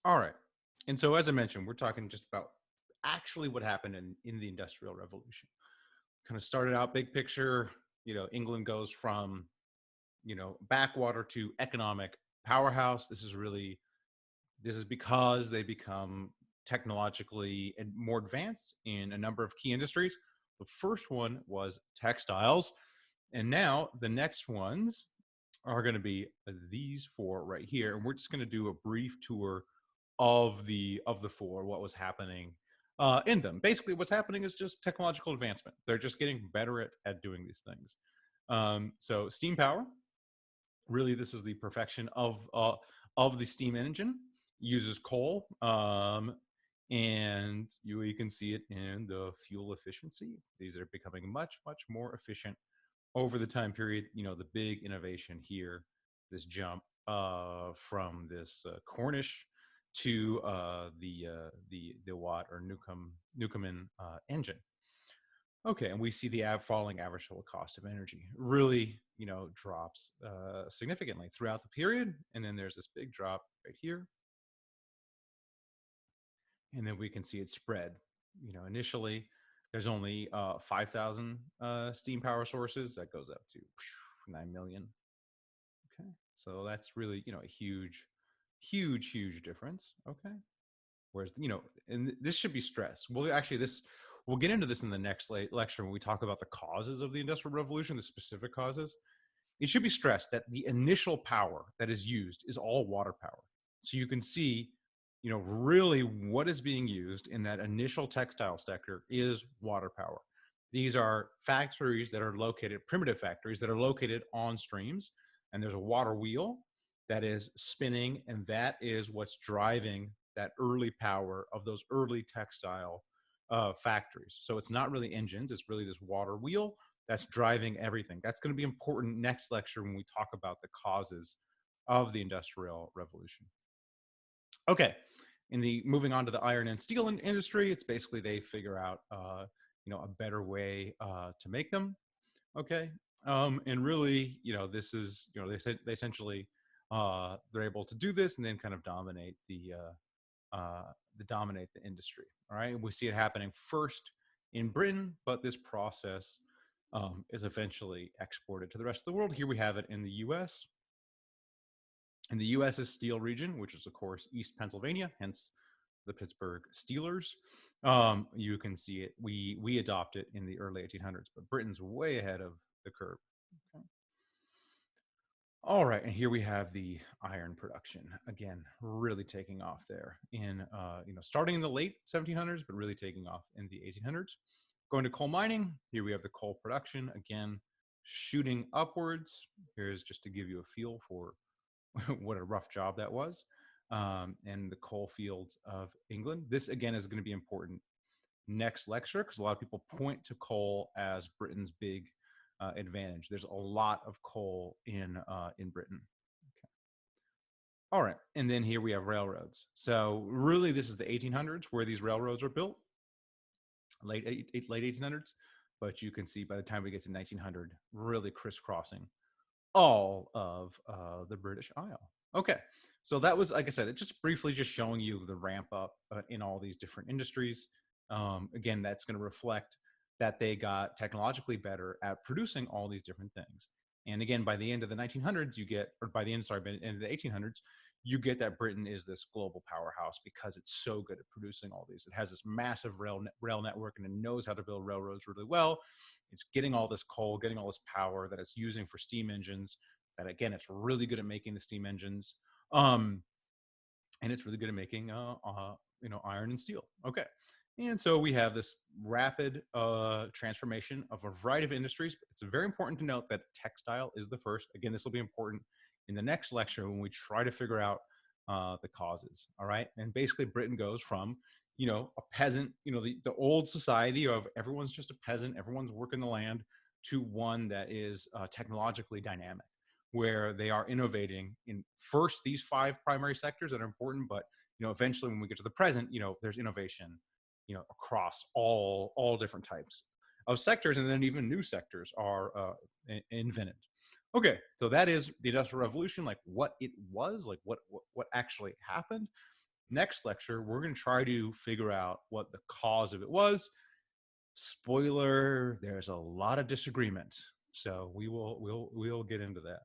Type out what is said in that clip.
All right. And so, as I mentioned, we're talking just about actually what happened in the Industrial Revolution. Kind of started out big picture. England goes from, backwater to economic powerhouse. This is because they become technologically and more advanced in a number of key industries. The first one was textiles. And now the next ones are going to be these four right here. And we're just going to do a brief tour of the four, what was happening in them. Basically, what's happening is just technological advancement. They're just getting better at doing these things. So steam power, really, this is the perfection of the steam engine. Uses coal, and you can see it in the fuel efficiency. These are becoming much more efficient over the time period. The big innovation here, this jump from this Cornish to the Watt or Newcomen engine. Okay, and we see the falling average total cost of energy really, drops significantly throughout the period, and then there's this big drop right here, and then we can see it spread. Initially, there's only 5,000 steam power sources. That goes up to 9 million. Okay, so that's really, a huge difference. Okay, whereas, and this should be stressed. Well, actually, we'll get into this in the next lecture when we talk about the causes of the Industrial Revolution, the specific causes. It should be stressed that the initial power that is used is all water power. So you can see, really what is being used in that initial textile sector is water power. These are factories that are located, primitive factories that are located on streams, and there's a water wheel that is spinning, and that is what's driving that early power of those early textile factories. So it's not really engines, it's really this water wheel that's driving everything. That's going to be important next lecture when we talk about the causes of the Industrial Revolution. Okay, moving on to the iron and steel industry, it's basically they figure out a better way to make them. Okay, and really, this is, they essentially they're able to do this and then kind of dominate the industry. All right, and we see it happening first in Britain, but this process is eventually exported to the rest of the world. Here we have it in the U.S. In the U.S.'s steel region, which is, of course, East Pennsylvania, hence the Pittsburgh Steelers. You can see it. We adopt it in the early 1800s, but Britain's way ahead of the curve. Okay. All right, and here we have the iron production, again, really taking off there in, starting in the late 1700s, but really taking off in the 1800s. Going to coal mining, here we have the coal production, again, shooting upwards. Here's just to give you a feel for what a rough job that was, and the coal fields of England. This, again, is going to be important next lecture because a lot of people point to coal as Britain's big advantage. There's a lot of coal in Britain. Okay. All right, and then here we have railroads. So really, this is the 1800s where these railroads are built, late 1800s. But you can see by the time we get to 1900, really crisscrossing all of the British Isle. Okay, so that was, like I said, it just briefly just showing you the ramp up in all these different industries. Again, that's going to reflect that they got technologically better at producing all these different things. And again, by the end of the 1900s, you get, or by the end, sorry, by the end of the 1800s, you get that Britain is this global powerhouse because it's so good at producing all these. It has this massive rail network, and it knows how to build railroads really well. It's getting all this coal, getting all this power that it's using for steam engines. That, again, it's really good at making the steam engines, and it's really good at making iron and steel. Okay. And so we have this rapid transformation of a variety of industries. It's very important to note that textile is the first. Again, this will be important in the next lecture when we try to figure out the causes. All right. And basically, Britain goes from, a peasant, the old society of everyone's just a peasant, everyone's working the land, to one that is technologically dynamic, where they are innovating in first these 5 primary sectors that are important, but eventually when we get to the present, there's innovation across all different types of sectors, and then even new sectors are invented. Okay, so that is the Industrial Revolution, like what it was, like what actually happened. next lecture, we're going to try to figure out what the cause of it was. Spoiler, there's a lot of disagreement. So we'll get into that.